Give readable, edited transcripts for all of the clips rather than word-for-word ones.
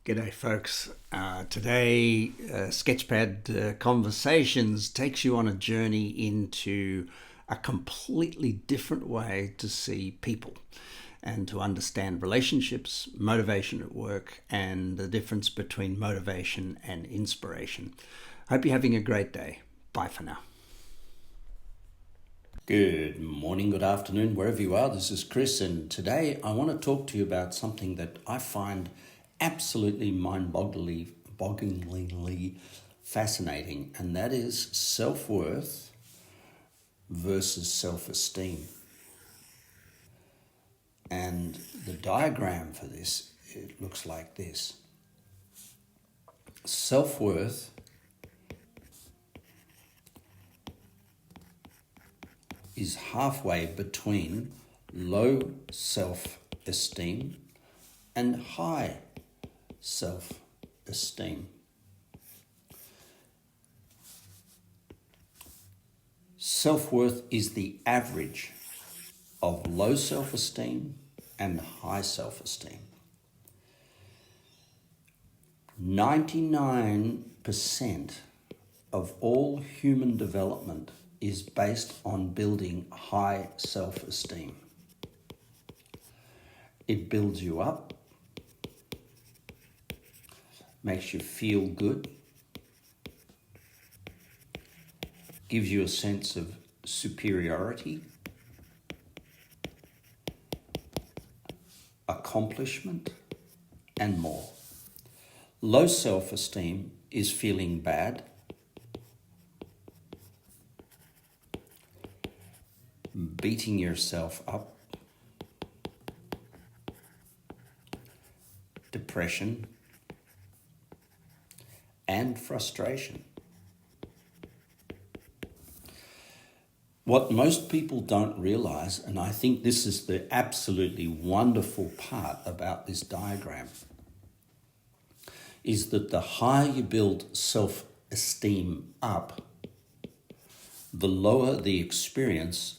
G'day, folks. Today, Sketchpad Conversations takes you on a journey into a completely different way to see people and to understand relationships, motivation at work, and the difference between motivation and inspiration. Hope you're having a great day. Bye for now. Good morning, good afternoon, wherever you are. This is Chris, and today I want to talk to you about something that I find absolutely mind-bogglingly fascinating, and that is self-worth versus self-esteem. And the diagram for this, it looks like this. Self-worth is halfway between low self-esteem and high self-esteem. Self-worth is the average of low self-esteem and high self-esteem. 99% of all human development is based on building high self-esteem. It builds you up, makes you feel good, gives you a sense of superiority, accomplishment, and more. Low self-esteem is feeling bad, beating yourself up, depression, and frustration. What most people don't realize, and I think this is the absolutely wonderful part about this diagram, is that the higher you build self-esteem up, the lower the experience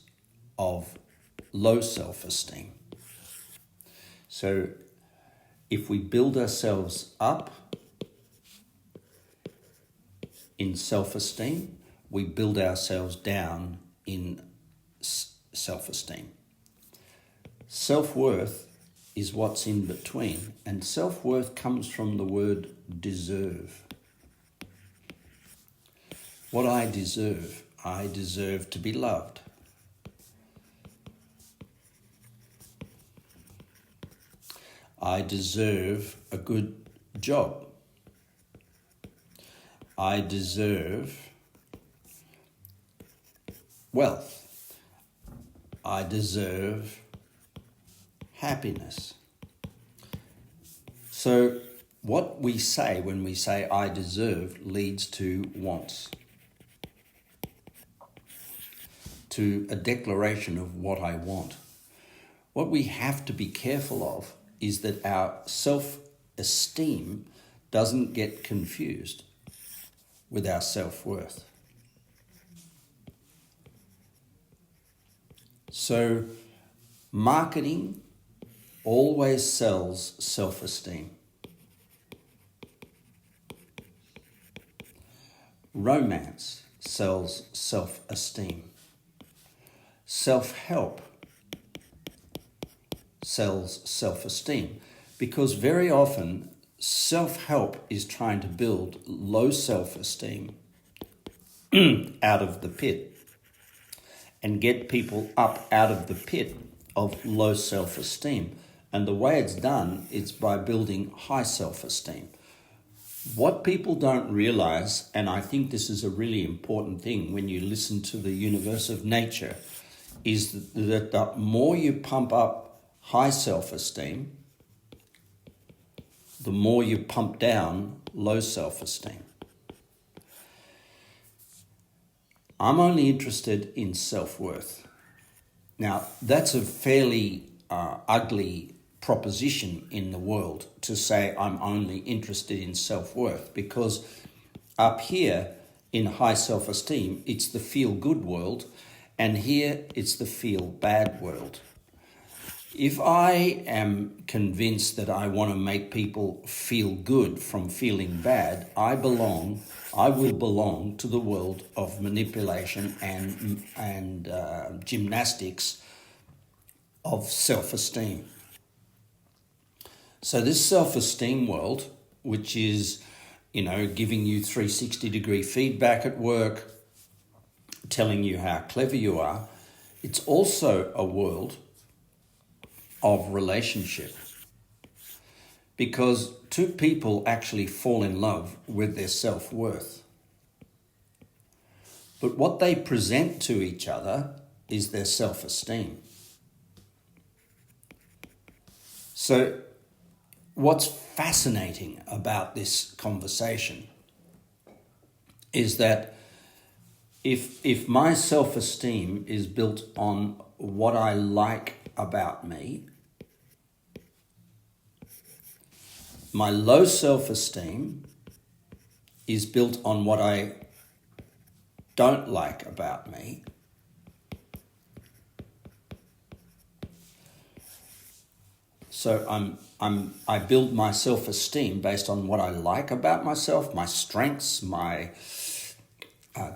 of low self-esteem. So if we build ourselves up in self-esteem, we build ourselves down in self-esteem. Self-worth is what's in between, and self-worth comes from the word deserve. What I deserve to be loved. I deserve a good job. I deserve wealth. I deserve happiness. So what we say when we say I deserve leads to wants, to a declaration of what I want. What we have to be careful of is that our self-esteem doesn't get confused with our self-worth. So marketing always sells self-esteem. Romance sells self-esteem. Self-help sells self-esteem, because very often self-help is trying to build low self-esteem out of the pit and get people up out of the pit of low self-esteem. And the way it's done is by building high self-esteem. What people don't realize, and I think this is a really important thing when you listen to the universe of nature, is that the more you pump up high self-esteem, the more you pump down low self-esteem. I'm only interested in self-worth. Now, that's a fairly ugly proposition in the world to say I'm only interested in self-worth, because up here in high self-esteem, it's the feel-good world, and here it's the feel-bad world. If I am convinced that I want to make people feel good from feeling bad, I will belong to the world of manipulation and gymnastics of self-esteem. So this self-esteem world, which is, giving you 360-degree feedback at work, telling you how clever you are, it's also a world of relationship, because two people actually fall in love with their self-worth. But what they present to each other is their self-esteem. So what's fascinating about this conversation is that if my self-esteem is built on what I like about me, my low self-esteem is built on what I don't like about me, so I build my self-esteem based on what I like about myself, my strengths, my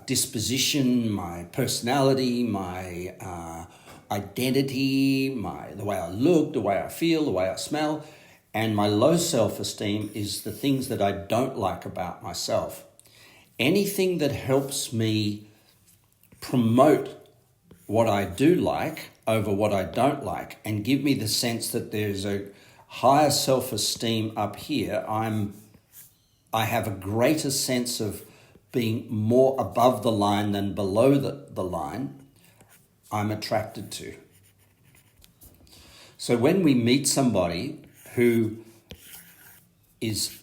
disposition, my personality, my identity, the way I look, the way I feel, the way I smell. And my low self-esteem is the things that I don't like about myself. Anything that helps me promote what I do like over what I don't like and give me the sense that there's a higher self-esteem up here, I have a greater sense of being more above the line than below the line, I'm attracted to. So when we meet somebody who is,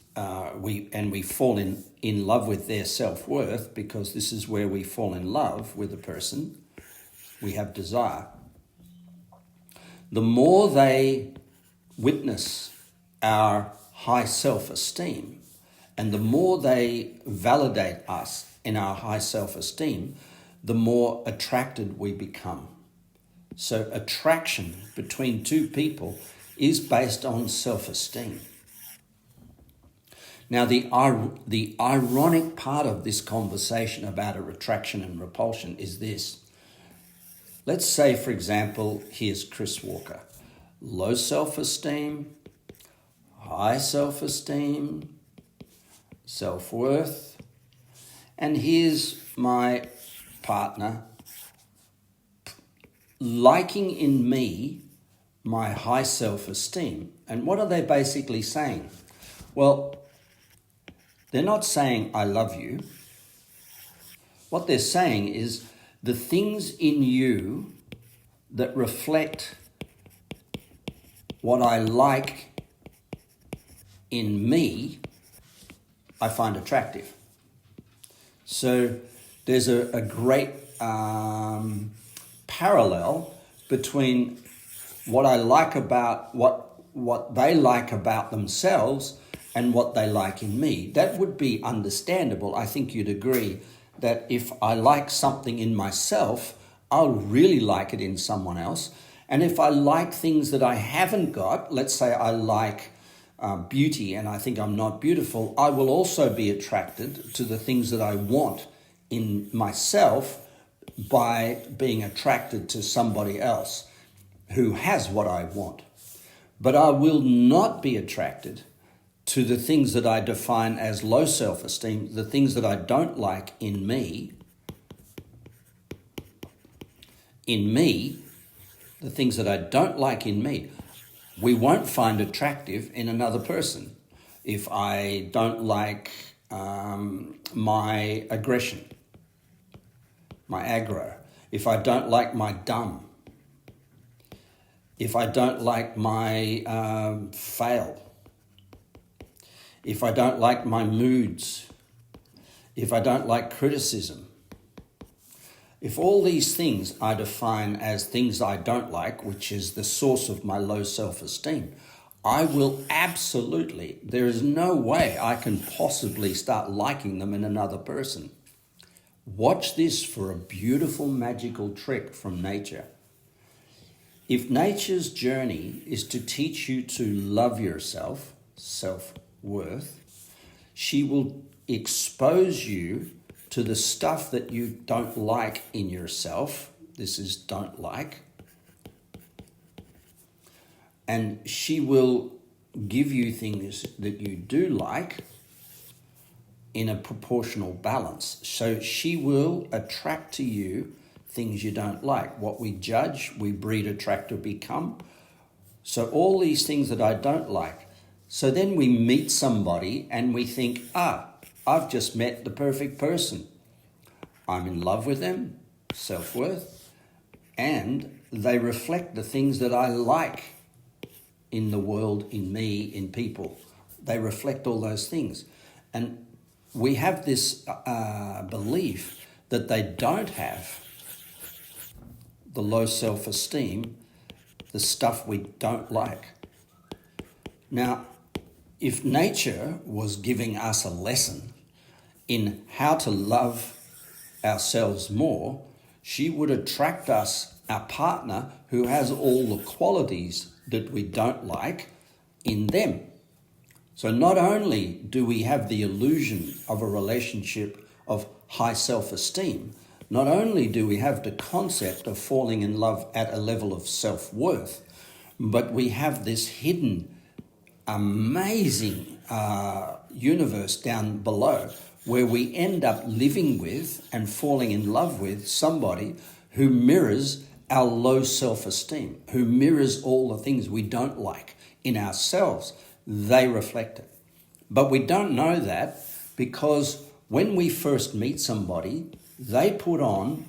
we fall in love with their self-worth, because this is where we fall in love with a person, we have desire. The more they witness our high self-esteem, and the more they validate us in our high self-esteem, the more attracted we become. So attraction between two people is based on self-esteem. Now, the ironic part of this conversation about a attraction and repulsion is this. Let's say, for example, here's Chris Walker. Low self-esteem, high self-esteem, self-worth. And here's my partner liking in me my high self-esteem. And what are they basically saying? Well, they're not saying I love you. What they're saying is the things in you that reflect what I like in me, I find attractive. So there's a great parallel between what I like about what they like about themselves and what they like in me. That would be understandable. I think you'd agree that if I like something in myself, I'll really like it in someone else. And if I like things that I haven't got, let's say I like beauty and I think I'm not beautiful, I will also be attracted to the things that I want in myself by being attracted to somebody else who has what I want. But I will not be attracted to the things that I define as low self-esteem, the things that I don't like in me. The things that I don't like in me, we won't find attractive in another person. If I don't like my aggression, my aggro, if I don't like my dumb, if I don't like my fail, if I don't like my moods, if I don't like criticism, if all these things I define as things I don't like, which is the source of my low self-esteem, I will absolutely, there is no way I can possibly start liking them in another person. Watch this for a beautiful magical trick from nature. If nature's journey is to teach you to love yourself, self-worth, she will expose you to the stuff that you don't like in yourself. This is don't like. And she will give you things that you do like in a proportional balance. So she will attract to you things you don't like. What we judge, we breed, attract, or become. So all these things that I don't like. So then we meet somebody and we think, I've just met the perfect person. I'm in love with them, self-worth, and they reflect the things that I like in the world, in me, in people. They reflect all those things. And we have this belief that they don't have the low self-esteem, the stuff we don't like. Now, if nature was giving us a lesson in how to love ourselves more, she would attract us a partner who has all the qualities that we don't like in them. So not only do we have the illusion of a relationship of high self-esteem, not only do we have the concept of falling in love at a level of self-worth, but we have this hidden, amazing universe down below where we end up living with and falling in love with somebody who mirrors our low self-esteem, who mirrors all the things we don't like in ourselves. They reflect it. But we don't know that because when we first meet somebody, they put on,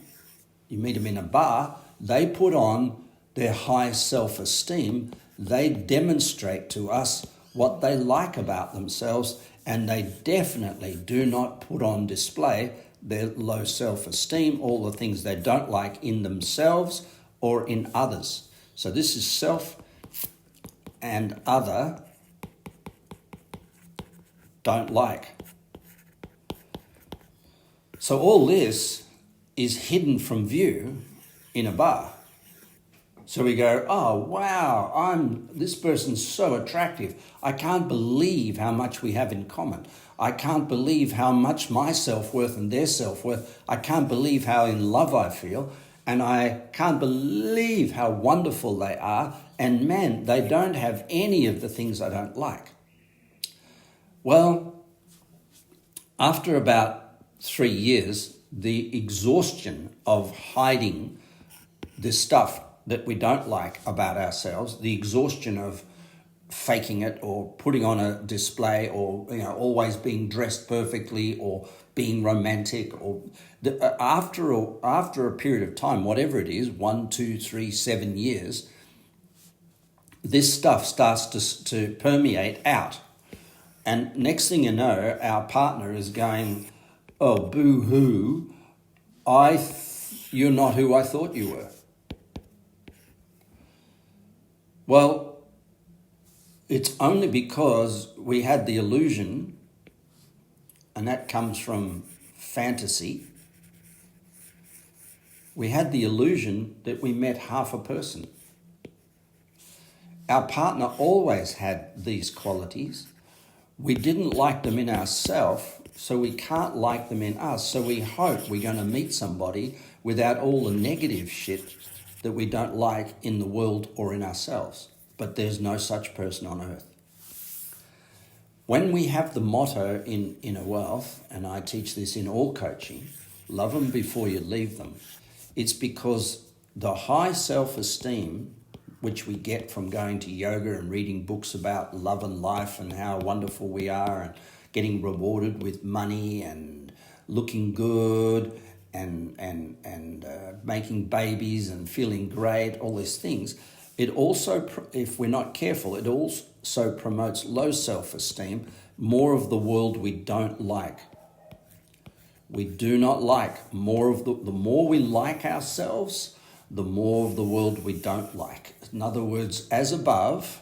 you meet them in a bar, they put on their high self-esteem. They demonstrate to us what they like about themselves, and they definitely do not put on display their low self-esteem, all the things they don't like in themselves or in others. So this is self and other don't like. So all this is hidden from view in a bar. So we go, oh, wow, this person's so attractive. I can't believe how much we have in common. I can't believe how much my self-worth and their self-worth, I can't believe how in love I feel, and I can't believe how wonderful they are, and man, they don't have any of the things I don't like. Well, after about 3 years, the exhaustion of hiding this stuff that we don't like about ourselves, the exhaustion of faking it or putting on a display or always being dressed perfectly or being romantic, or after a period of time, whatever it is, 1, 2, 3, 7 years, this stuff starts to permeate out. And next thing you know, our partner is going, oh, boo-hoo, you're not who I thought you were. Well, it's only because we had the illusion, and that comes from fantasy. We had the illusion that we met half a person. Our partner always had these qualities. We didn't like them in ourselves, so we can't like them in us. So we hope we're going to meet somebody without all the negative shit that we don't like in the world or in ourselves. But there's no such person on earth. When we have the motto in Inner Wealth, and I teach this in all coaching, love them before you leave them, it's because the high self-esteem which we get from going to yoga and reading books about love and life and how wonderful we are and getting rewarded with money and looking good and making babies and feeling great, all these things. It also, if we're not careful, it also promotes low self-esteem, more of the world we don't like. We do not like more of the more we like ourselves, the more of the world we don't like. In other words, as above,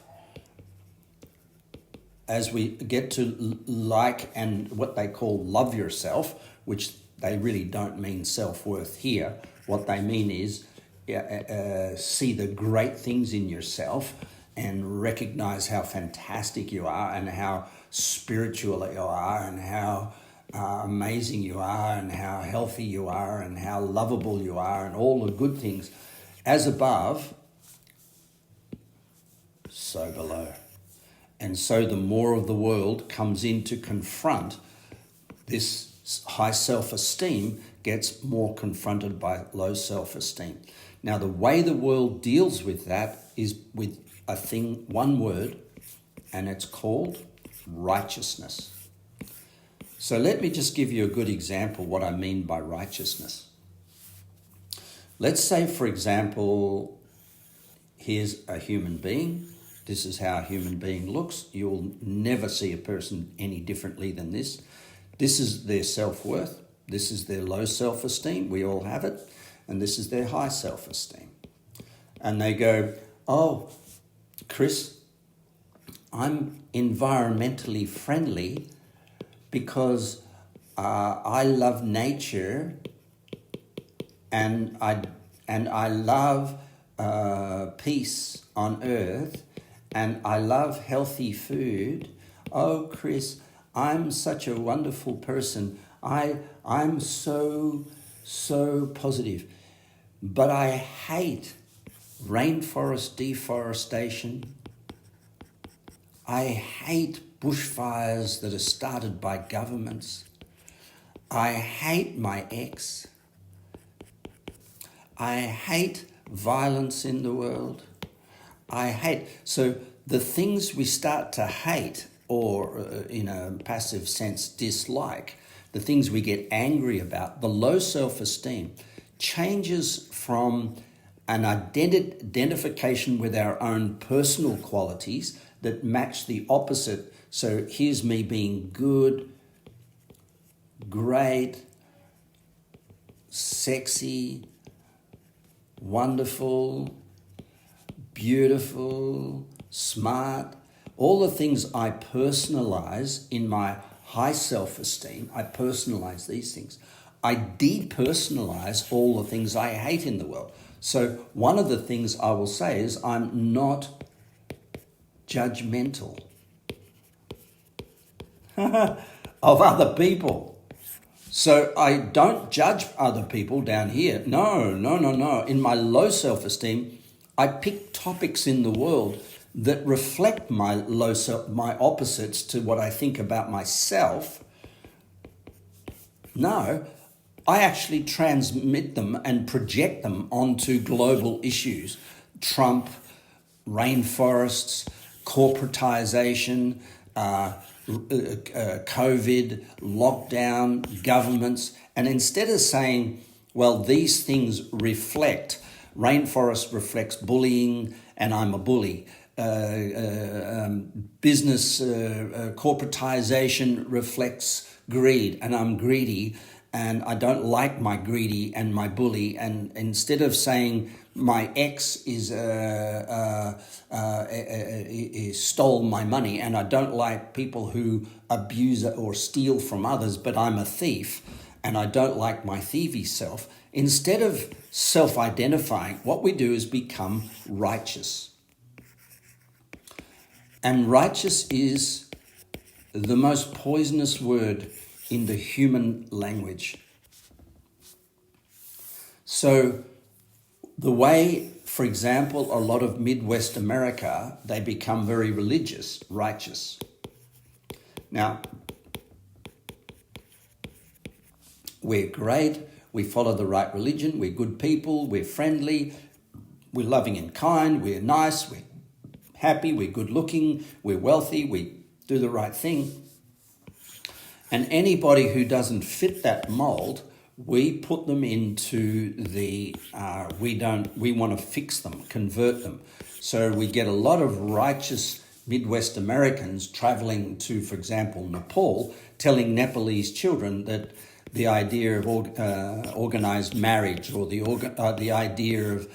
as we get to like and what they call love yourself, which they really don't mean self-worth here. What they mean is see the great things in yourself and recognize how fantastic you are and how spiritual you are and how amazing you are and how healthy you are and how lovable you are and all the good things. As above, so below. And so the more of the world comes in to confront this high self-esteem gets more confronted by low self-esteem. Now, the way the world deals with that is with a thing, one word, and it's called righteousness. So let me just give you a good example what I mean by righteousness. Let's say, for example, here's a human being. This is how a human being looks. You'll never see a person any differently than this. This is their self-worth. This is their low self-esteem. We all have it. And this is their high self-esteem. And they go, oh, Chris, I'm environmentally friendly because I love nature and I love peace on earth and I love healthy food. Oh, Chris, I'm such a wonderful person. I'm so positive. But I hate rainforest deforestation. I hate bushfires that are started by governments. I hate my ex. I hate violence in the world. So the things we start to hate or in a passive sense dislike, the things we get angry about, the low self-esteem changes from an identification with our own personal qualities that match the opposite. So here's me being good, great, sexy, wonderful, beautiful, smart, all the things I personalize in my high self-esteem. I personalize these things. I depersonalize all the things I hate in the world. So one of the things I will say is I'm not judgmental of other people. So I don't judge other people down here. No. In my low self-esteem, I pick topics in the world that reflect my my opposites to what I think about myself. No, I actually transmit them and project them onto global issues. Trump, rainforests, corporatization, COVID, lockdown, governments. And instead of saying, well, these things reflect, rainforest reflects bullying and I'm a bully. Business corporatization reflects greed and I'm greedy and I don't like my greedy and my bully. And instead of saying my ex is stole my money and I don't like people who abuse or steal from others, but I'm a thief and I don't like my thievy self. Instead of self-identifying, what we do is become righteous. And righteous is the most poisonous word in the human language. So the way, for example, a lot of Midwest America, they become very religious, righteous. Now, we're great, we follow the right religion, we're good people, we're friendly, we're loving and kind, we're nice, we're happy, we're good looking, we're wealthy, we do the right thing. And anybody who doesn't fit that mold, we put them into the, we want to fix them, convert them. So we get a lot of righteous Midwest Americans traveling to, for example, Nepal, telling Nepalese children that the idea of organized marriage or the idea of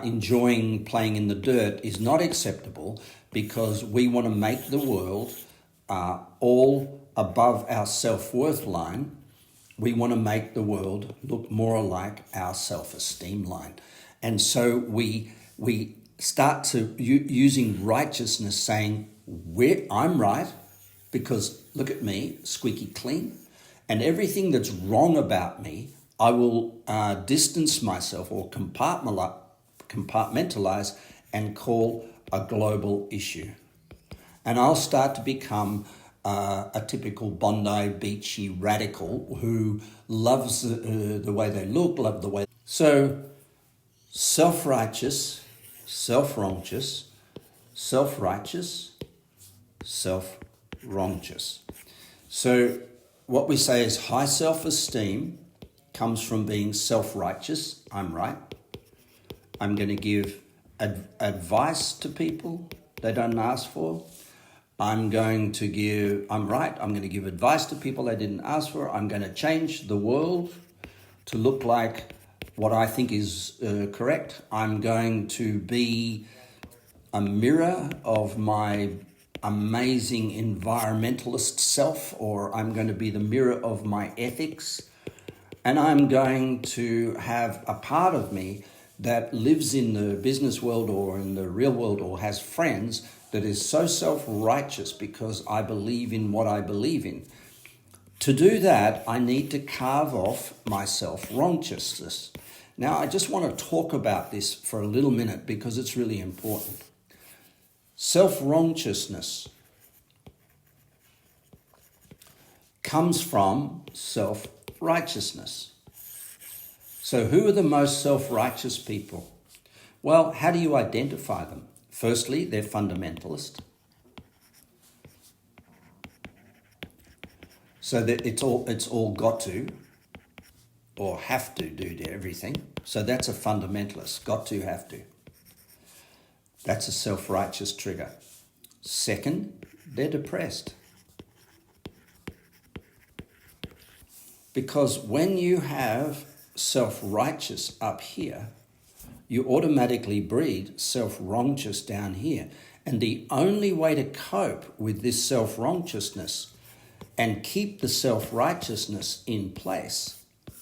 enjoying playing in the dirt is not acceptable because we want to make the world all above our self-worth line. We want to make the world look more like our self-esteem line. And so we start to using righteousness, saying, I'm right because look at me, squeaky clean, and everything that's wrong about me, I will distance myself or compartmentalize and call a global issue. And I'll start to become a typical Bondi Beachy radical who loves the way they look, love the way. So self-righteous, self-righteous, self-righteous, self-righteous. So what we say is high self-esteem comes from being self-righteous. I'm right. I'm going to give advice to people they don't ask for. I'm right. I'm going to give advice to people they didn't ask for. I'm going to change the world to look like what I think is correct. I'm going to be a mirror of my amazing environmentalist self, or I'm going to be the mirror of my ethics. And I'm going to have a part of me that lives in the business world or in the real world or has friends that is so self-righteous because I believe in what I believe in. To do that, I need to carve off my self-righteousness. Now, I just want to talk about this for a little minute because it's really important. Self-righteousness comes from self-righteousness. So who are the most self-righteous people? Well, how do you identify them? Firstly, they're fundamentalist. So that it's all got to or have to do to everything. So that's a fundamentalist, got to, have to. That's a self-righteous trigger. Second, they're depressed. Because when you have self-righteous up here, you automatically breed self-righteous down here. And the only way to cope with this self-righteousness and keep the self-righteousness in place,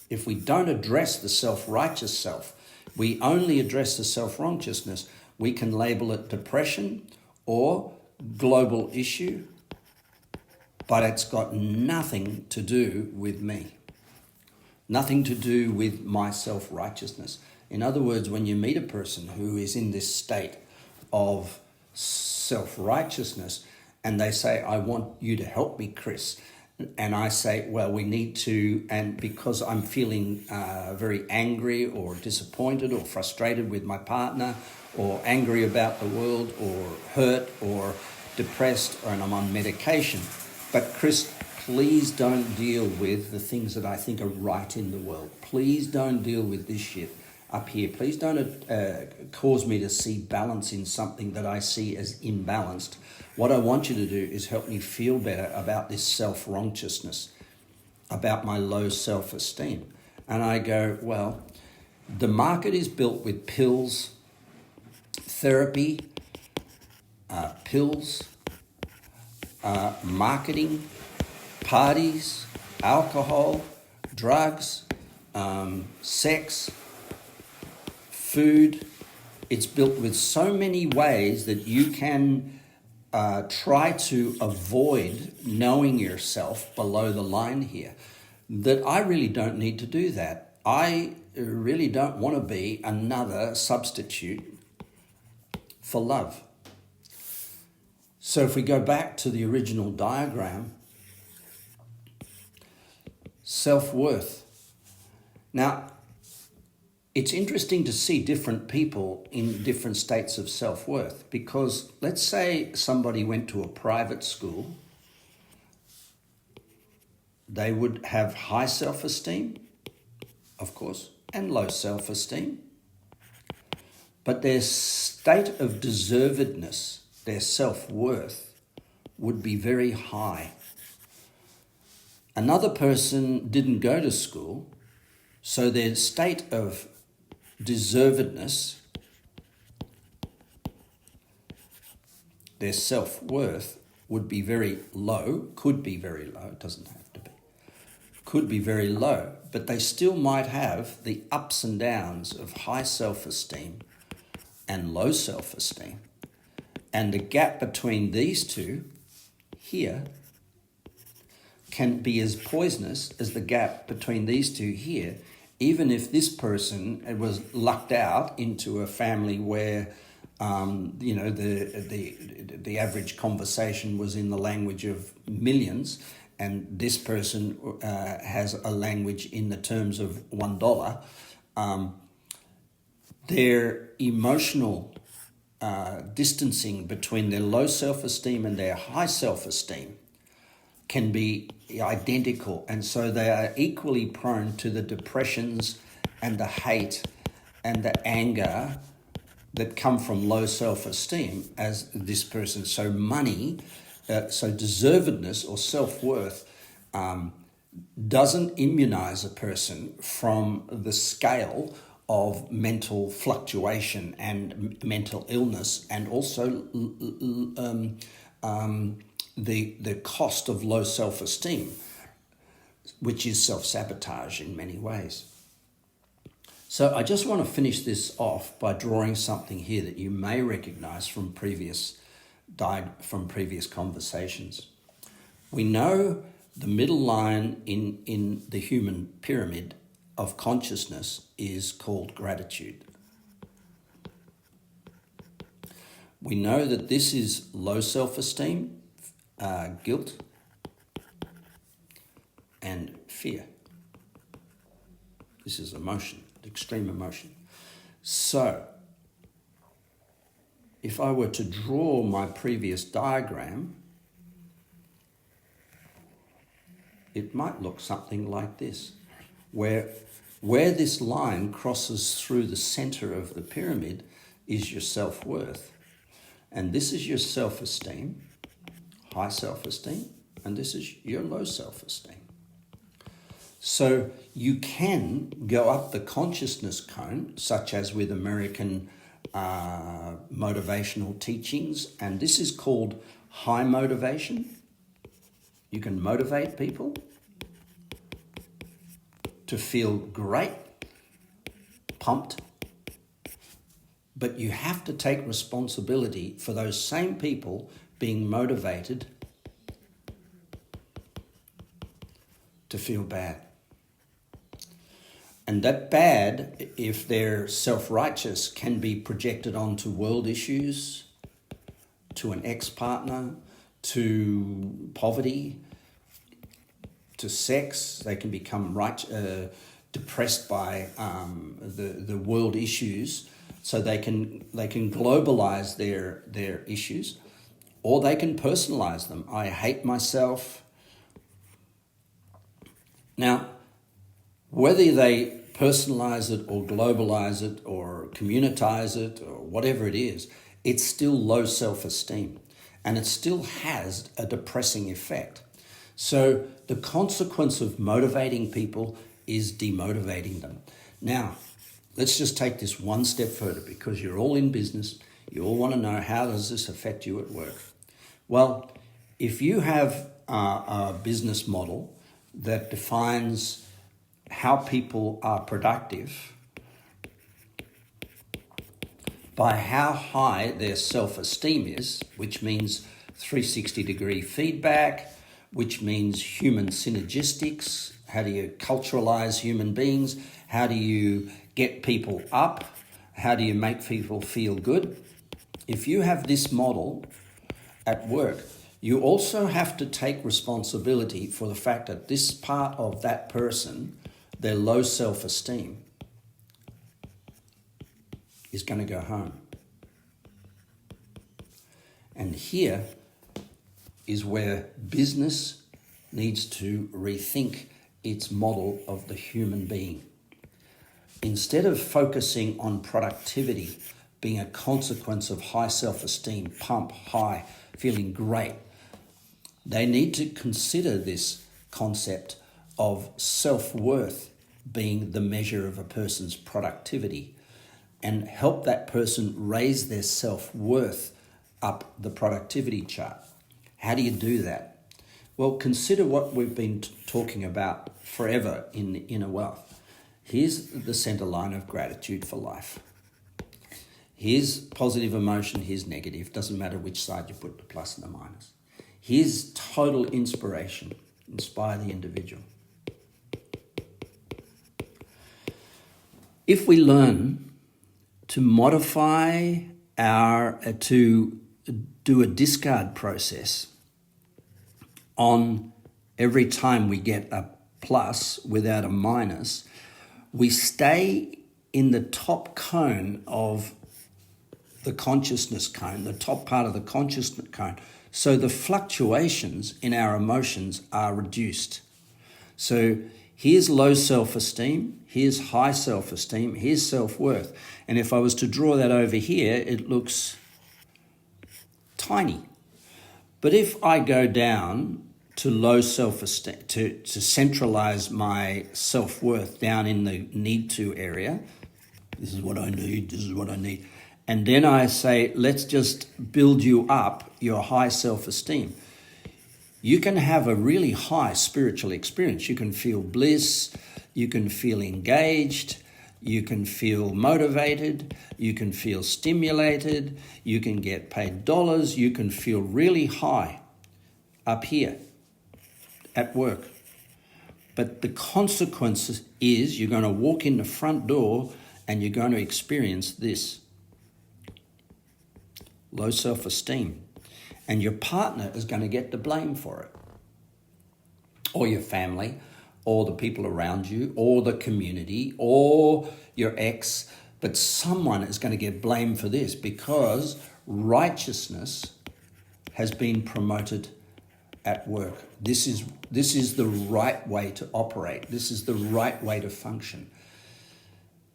if we don't address the self-righteous self, we only address the self-righteousness, we can label it depression or global issue, but it's got nothing to do with me. Nothing to do with my self-righteousness. In other words, when you meet a person who is in this state of self-righteousness and they say, I want you to help me, Chris. And I say, well, we need to, and because I'm feeling very angry or disappointed or frustrated with my partner or angry about the world or hurt or depressed and I'm on medication. But Chris, please don't deal with the things that I think are right in the world. Please don't deal with this shit up here. Please don't cause me to see balance in something that I see as imbalanced. What I want you to do is help me feel better about this self-righteousness, about my low self-esteem. And I go, well, the market is built with pills, therapy, marketing, parties, alcohol, drugs, sex, food. It's built with so many ways that you can try to avoid knowing yourself below the line here, that I really don't need to do that. I really don't want to be another substitute for love. So if we go back to the original diagram, self-worth. Now, it's interesting to see different people in different states of self-worth because let's say somebody went to a private school, they would have high self-esteem, of course, and low self-esteem, but their state of deservedness, their self-worth, would be very high. Another person didn't go to school, so their state of deservedness, their self-worth would be very low, could be very low, it doesn't have to be, could be very low, but they still might have the ups and downs of high self-esteem and low self-esteem. And the gap between these two here can be as poisonous as the gap between these two here, even if this person was lucked out into a family where the average conversation was in the language of millions, and this person has a language in the terms of $1. Their emotional distancing between their low self-esteem and their high self-esteem can be identical, and so they are equally prone to the depressions and the hate and the anger that come from low self-esteem as this person. So money, so deservedness or self-worth doesn't immunize a person from the scale of mental fluctuation and mental illness, and also the cost of low self-esteem, which is self-sabotage in many ways. So I just want to finish this off by drawing something here that you may recognize from previous conversations. We know the middle line in the human pyramid of consciousness is called gratitude. We know that this is low self-esteem, guilt, and fear. This is emotion, extreme emotion. So, if I were to draw my previous diagram, it might look something like this, where this line crosses through the center of the pyramid is your self-worth. And this is your self-esteem, high self-esteem, and this is your low self-esteem. So you can go up the consciousness cone, such as with American motivational teachings, and this is called high motivation. You can motivate people to feel great, pumped, but you have to take responsibility for those same people being motivated to feel bad. And that bad, if they're self-righteous, can be projected onto world issues, to an ex-partner, to poverty, to sex. They can become depressed by the world issues, so they can globalize their issues, or they can personalize them. I hate myself. Now, whether they personalize it or globalize it or communitize it or whatever it is, it's still low self-esteem, and it still has a depressing effect. So the consequence of motivating people is demotivating them. Now, let's just take this one step further, because you're all in business. You all want to know, how does this affect you at work? Well, if you have a business model that defines how people are productive by how high their self-esteem is, which means 360-degree feedback, which means human synergistics. How do you culturalize human beings? How do you get people up? How do you make people feel good? If you have this model at work, you also have to take responsibility for the fact that this part of that person, their low self-esteem, is going to go home. And here is where business needs to rethink its model of the human being. Instead of focusing on productivity being a consequence of high self-esteem, pump high, feeling great, they need to consider this concept of self-worth being the measure of a person's productivity, and help that person raise their self-worth up the productivity chart. How do you do that? Well, consider what we've been talking about forever in Inner Wealth. Here's the center line of gratitude for life. Here's positive emotion, here's negative. Doesn't matter which side you put the plus and the minus. Here's total inspiration. Inspire the individual. If we learn to modify to do a discard process on every time we get a plus without a minus, we stay in the top cone of the consciousness cone, the top part of the consciousness cone. So the fluctuations in our emotions are reduced. So here's low self-esteem, here's high self-esteem, here's self-worth. And if I was to draw that over here, it looks tiny. But if I go down to low self-esteem, to centralize my self-worth down in the need to area, this is what I need, this is what I need. And then I say, let's just build you up your high self-esteem. You can have a really high spiritual experience. You can feel bliss, you can feel engaged, you can feel motivated, you can feel stimulated, you can get paid dollars, you can feel really high up here at work. But the consequence is you're going to walk in the front door and you're going to experience this. Low self-esteem. And your partner is going to get the blame for it. Or your family, or the people around you, or the community, or your ex. But someone is going to get blamed for this because righteousness has been promoted at work. This is the right way to operate. This is the right way to function.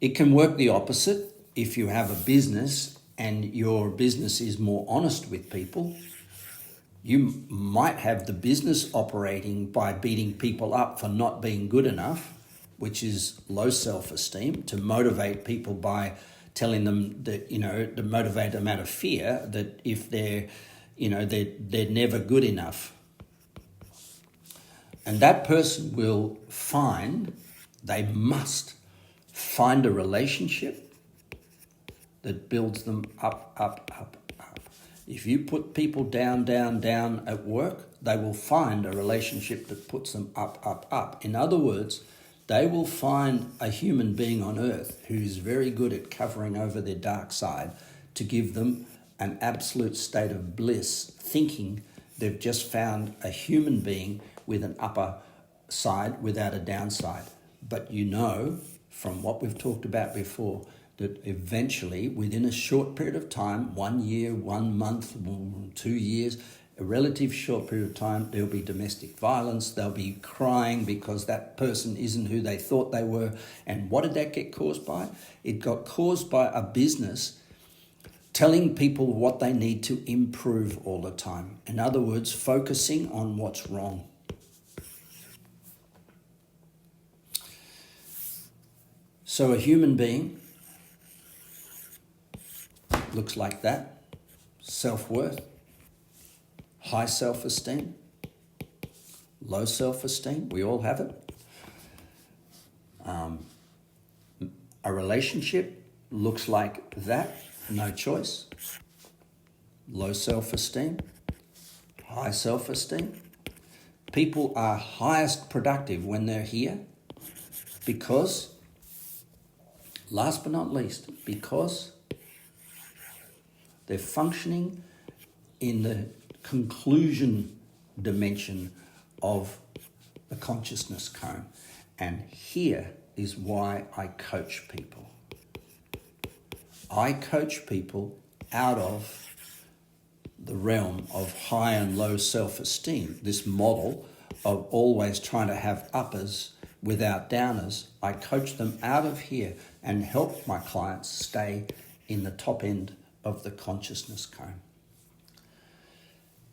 It can work the opposite. If you have a business and your business is more honest with people, you might have the business operating by beating people up for not being good enough, which is low self-esteem, to motivate people by telling them that, to motivate them out of fear that if they're never good enough. And that person will they must find a relationship that builds them up, up, up, up. If you put people down, down, down at work, they will find a relationship that puts them up, up, up. In other words, they will find a human being on earth who's very good at covering over their dark side to give them an absolute state of bliss, thinking they've just found a human being with an upper side without a downside. But from what we've talked about before, that eventually, within a short period of time, 1 year, 1 month, 2 years, a relative short period of time, there'll be domestic violence, they'll be crying because that person isn't who they thought they were. And what did that get caused by? It got caused by a business telling people what they need to improve all the time. In other words, focusing on what's wrong. So a human being looks like that. Self-worth, high self-esteem, low self-esteem, we all have it. A relationship looks like that, no choice. Low self-esteem, high self-esteem. People are highest productive when they're here because, last but not least, because they're functioning in the conclusion dimension of the consciousness cone. And here is why I coach people. I coach people out of the realm of high and low self-esteem, this model of always trying to have uppers without downers. I coach them out of here and help my clients stay in the top end of the consciousness cone.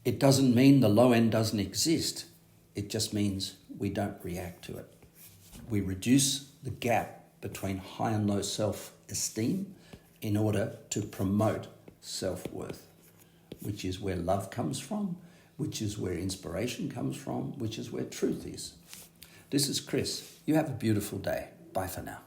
It doesn't mean the low end doesn't exist. It just means we don't react to it. We reduce the gap between high and low self-esteem in order to promote self-worth, which is where love comes from, which is where inspiration comes from, which is where truth is. This is Chris. You have a beautiful day. Bye for now.